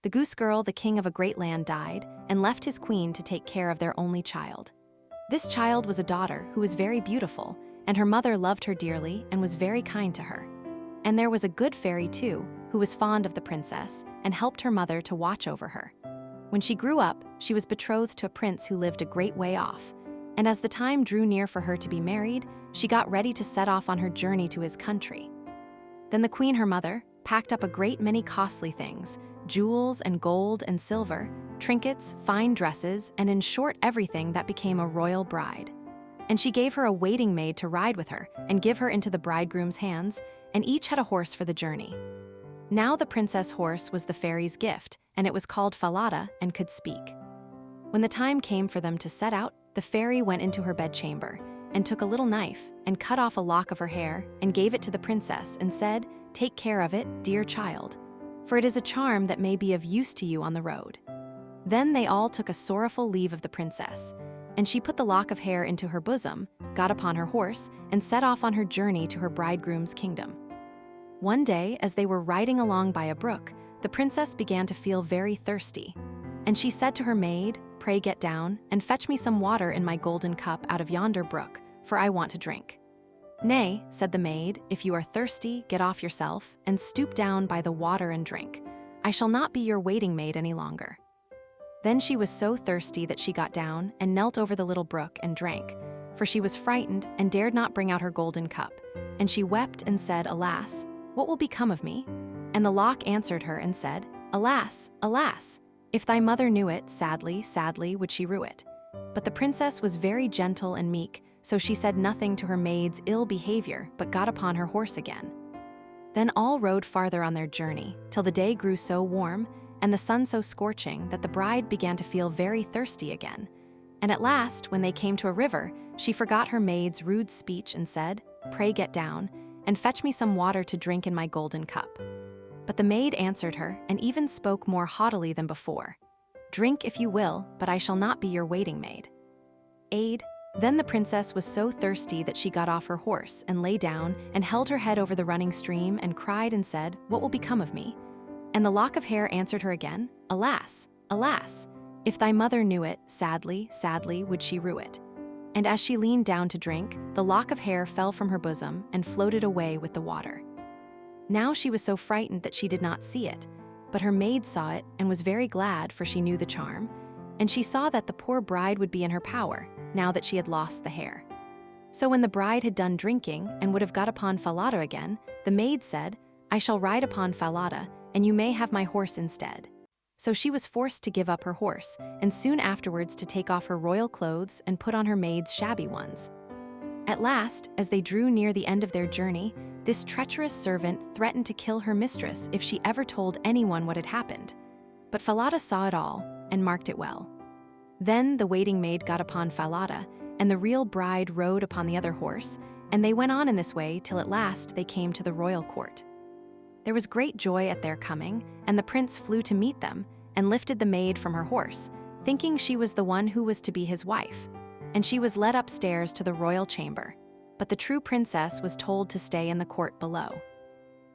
the goose girl, the king of a great land, died and left his queen to take care of their only child. This child was a daughter who was very beautiful, and her mother loved her dearly and was very kind to her. And there was a good fairy too, who was fond of the princess and helped her mother to watch over her. When she grew up, she was betrothed to a prince who lived a great way off, and as the time drew near for her to be married, she got ready to set off on her journey to his country. Then the queen, her mother, packed up a great many costly things, jewels and gold and silver, trinkets, fine dresses, and in short everything that became a royal bride. And she gave her a waiting maid to ride with her and give her into the bridegroom's hands, and each had a horse for the journey. Now the princess horse was the fairy's gift, and it was called Falada and could speak. When the time came for them to set out, the fairy went into her bedchamber and took a little knife and cut off a lock of her hair and gave it to the princess and said, "Take care of it, dear child, for it is a charm that may be of use to you on the road." Then they all took a sorrowful leave of the princess, and she put the lock of hair into her bosom, got upon her horse, and set off on her journey to her bridegroom's kingdom. One day, as they were riding along by a brook, the princess began to feel very thirsty, and she said to her maid, "Pray get down and fetch me some water in my golden cup out of yonder brook, for I want to drink." "Nay," said the maid, "if you are thirsty, get off yourself and stoop down by the water and drink. I shall not be your waiting maid any longer." Then she was so thirsty that she got down and knelt over the little brook and drank, for she was frightened and dared not bring out her golden cup. And she wept and said, "Alas, what will become of me?" And the lock answered her and said, "Alas, alas, if thy mother knew it, sadly, sadly would she rue it." But the princess was very gentle and meek, so she said nothing to her maid's ill behavior, but got upon her horse again. Then all rode farther on their journey, till the day grew so warm, and the sun so scorching that the bride began to feel very thirsty again. And at last, when they came to a river, she forgot her maid's rude speech and said, "Pray get down, and fetch me some water to drink in my golden cup." But the maid answered her, and even spoke more haughtily than before, "Drink if you will, but I shall not be your waiting maid." Aid. Then the princess was so thirsty that she got off her horse and lay down and held her head over the running stream and cried and said, "What will become of me?" And the lock of hair answered her again, "Alas, alas, if thy mother knew it, sadly, sadly would she rue it." And as she leaned down to drink, the lock of hair fell from her bosom and floated away with the water. Now she was so frightened that she did not see it, but her maid saw it and was very glad, for she knew the charm, and she saw that the poor bride would be in her power, now that she had lost the hair. So when the bride had done drinking and would have got upon Falada again, the maid said, "I shall ride upon Falada, and you may have my horse instead." So she was forced to give up her horse, and soon afterwards to take off her royal clothes and put on her maid's shabby ones. At last, as they drew near the end of their journey, this treacherous servant threatened to kill her mistress if she ever told anyone what had happened. But Falada saw it all and marked it well. Then the waiting maid got upon Falada, and the real bride rode upon the other horse, and they went on in this way till at last they came to the royal court. There was great joy at their coming, and the prince flew to meet them and lifted the maid from her horse, thinking she was the one who was to be his wife. And she was led upstairs to the royal chamber, but the true princess was told to stay in the court below.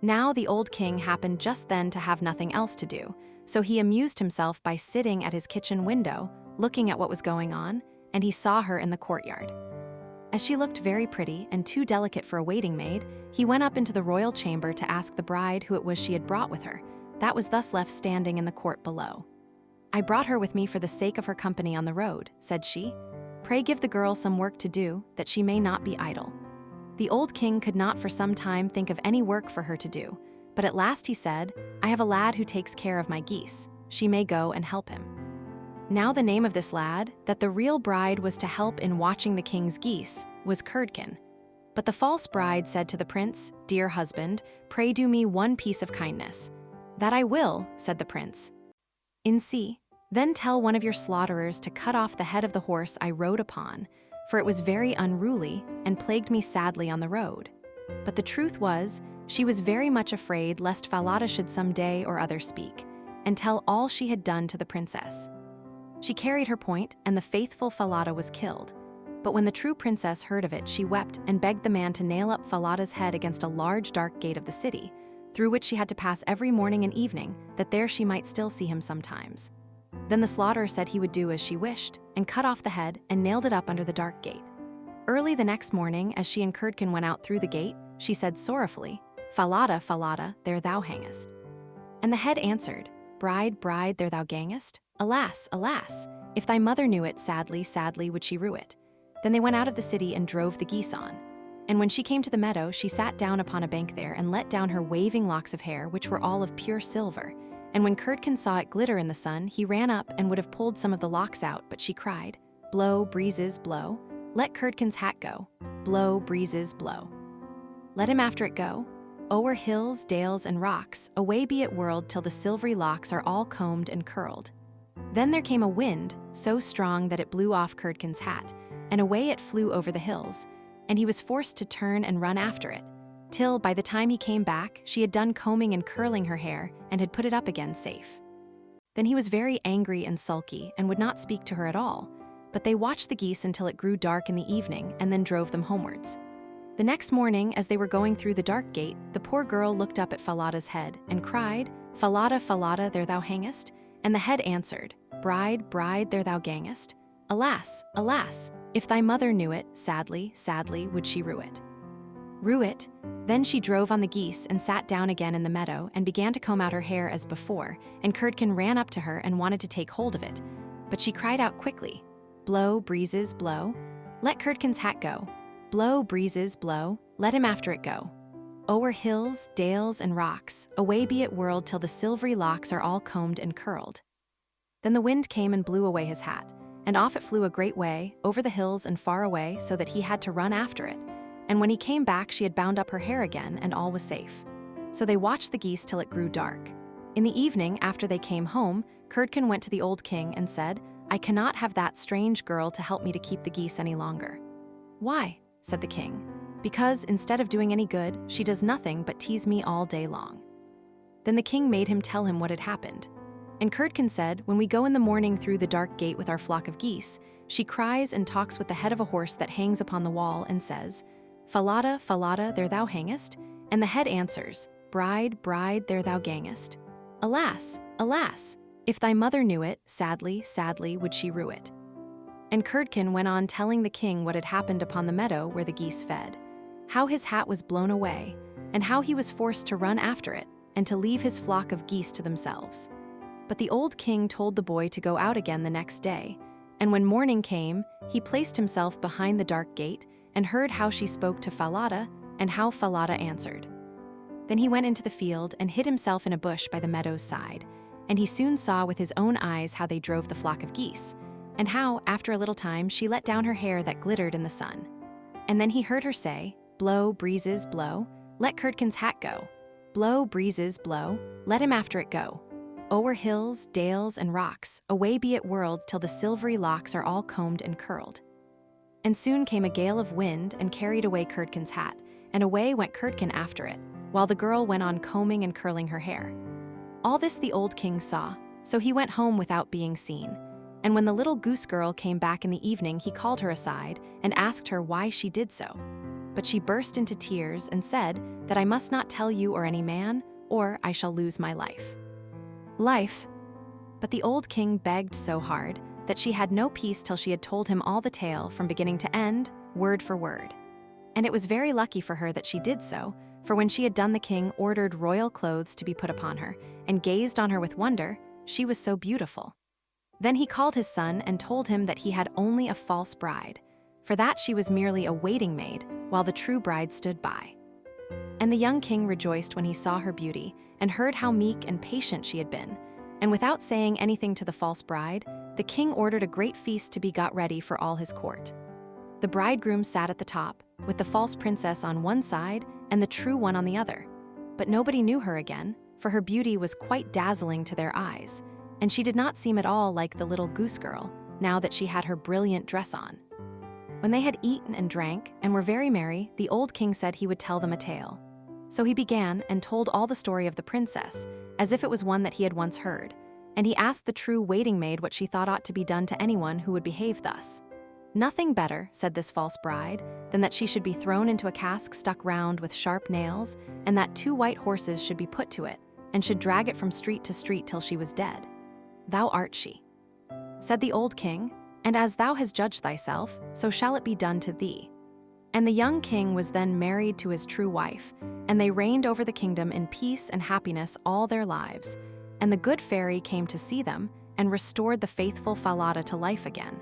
Now the old king happened just then to have nothing else to do, so he amused himself by sitting at his kitchen window, looking at what was going on, and he saw her in the courtyard. As she looked very pretty and too delicate for a waiting maid, he went up into the royal chamber to ask the bride who it was she had brought with her, that was thus left standing in the court below. "I brought her with me for the sake of her company on the road," said she. "Pray give the girl some work to do, that she may not be idle." The old king could not for some time think of any work for her to do, but at last he said, "I have a lad who takes care of my geese. She may go and help him." Now the name of this lad, that the real bride was to help in watching the king's geese, was Curdken. But the false bride said to the prince, "Dear husband, pray do me one piece of kindness." "That I will," said the prince. "In see, then tell one of your slaughterers to cut off the head of the horse I rode upon, for it was very unruly and plagued me sadly on the road." But the truth was, she was very much afraid lest Falada should some day or other speak, and tell all she had done to the princess. She carried her point, and the faithful Falada was killed. But when the true princess heard of it, she wept and begged the man to nail up Falada's head against a large dark gate of the city, through which she had to pass every morning and evening, that there she might still see him sometimes. Then the slaughterer said he would do as she wished, and cut off the head and nailed it up under the dark gate. Early the next morning, as she and Curdken went out through the gate, she said sorrowfully, "Falada, Falada, there thou hangest." And the head answered, "Bride, bride, there thou gangest? Alas, alas, if thy mother knew it, sadly, sadly would she rue it." Then they went out of the city and drove the geese on. And when she came to the meadow, she sat down upon a bank there and let down her waving locks of hair, which were all of pure silver. And when Curdken saw it glitter in the sun, he ran up and would have pulled some of the locks out, but she cried, "Blow, breezes, blow. Let Curdken's hat go. Blow, breezes, blow. Let him after it go. O'er hills, dales, and rocks, away be it whirled till the silvery locks are all combed and curled." Then there came a wind, so strong that it blew off Curdken's hat, and away it flew over the hills, and he was forced to turn and run after it, till, by the time he came back, she had done combing and curling her hair, and had put it up again safe. Then he was very angry and sulky, and would not speak to her at all, but they watched the geese until it grew dark in the evening, and then drove them homewards. The next morning, as they were going through the dark gate, the poor girl looked up at Falada's head, and cried, "Falada, Falada, there thou hangest?" And the head answered, "Bride, bride, there thou gangest? Alas, alas, if thy mother knew it, sadly, sadly would she rue it." Rue it? Then she drove on the geese and sat down again in the meadow and began to comb out her hair as before, and Curdken ran up to her and wanted to take hold of it. But she cried out quickly, "Blow, breezes, blow. Let Curdken's hat go. Blow, breezes, blow. Let him after it go. O'er hills, dales, and rocks, away be it whirled till the silvery locks are all combed and curled." Then the wind came and blew away his hat, and off it flew a great way, over the hills and far away, so that he had to run after it. And when he came back, she had bound up her hair again, and all was safe. So they watched the geese till it grew dark. In the evening, after they came home, Curdken went to the old king and said, "I cannot have that strange girl to help me to keep the geese any longer." "Why?" said the king. "Because, instead of doing any good, she does nothing but tease me all day long." Then the king made him tell him what had happened. And Curdken said, "When we go in the morning through the dark gate with our flock of geese, she cries and talks with the head of a horse that hangs upon the wall and says, 'Falada, Falada, there thou hangest?' And the head answers, 'Bride, bride, there thou gangest. Alas, alas, if thy mother knew it, sadly, sadly would she rue it.'" And Curdken went on telling the king what had happened upon the meadow where the geese fed, how his hat was blown away, and how he was forced to run after it, and to leave his flock of geese to themselves. But the old king told the boy to go out again the next day, and when morning came, he placed himself behind the dark gate, and heard how she spoke to Falada, and how Falada answered. Then he went into the field and hid himself in a bush by the meadow's side, and he soon saw with his own eyes how they drove the flock of geese, and how, after a little time, she let down her hair that glittered in the sun. And then he heard her say, "Blow, breezes, blow. Let Curdken's hat go. Blow, breezes, blow. Let him after it go. O'er hills, dales, and rocks, away be it whirled till the silvery locks are all combed and curled." And soon came a gale of wind and carried away Curdken's hat, and away went Curdken after it, while the girl went on combing and curling her hair. All this the old king saw, so he went home without being seen. And when the little goose-girl came back in the evening, he called her aside and asked her why she did so. But she burst into tears and said that I must not tell you or any man, or I shall lose my life. Life. But the old king begged so hard that she had no peace till she had told him all the tale from beginning to end, word for word. And it was very lucky for her that she did so, for when she had done, the king ordered royal clothes to be put upon her, and gazed on her with wonder, she was so beautiful. Then he called his son and told him that he had only a false bride, for that she was merely a waiting-maid, while the true bride stood by. And the young king rejoiced when he saw her beauty, and heard how meek and patient she had been. And without saying anything to the false bride, the king ordered a great feast to be got ready for all his court. The bridegroom sat at the top, with the false princess on one side and the true one on the other. But nobody knew her again, for her beauty was quite dazzling to their eyes, and she did not seem at all like the little goose-girl, now that she had her brilliant dress on. When they had eaten and drank, and were very merry, the old king said he would tell them a tale. So he began and told all the story of the princess, as if it was one that he had once heard, and he asked the true waiting-maid what she thought ought to be done to anyone who would behave thus. "Nothing better," said this false bride, "than that she should be thrown into a cask stuck round with sharp nails, and that 2 white horses should be put to it, and should drag it from street to street till she was dead. Thou art she." Said the old king, "And as thou hast judged thyself, so shall it be done to thee." And the young king was then married to his true wife, and they reigned over the kingdom in peace and happiness all their lives. And the good fairy came to see them, and restored the faithful Falada to life again.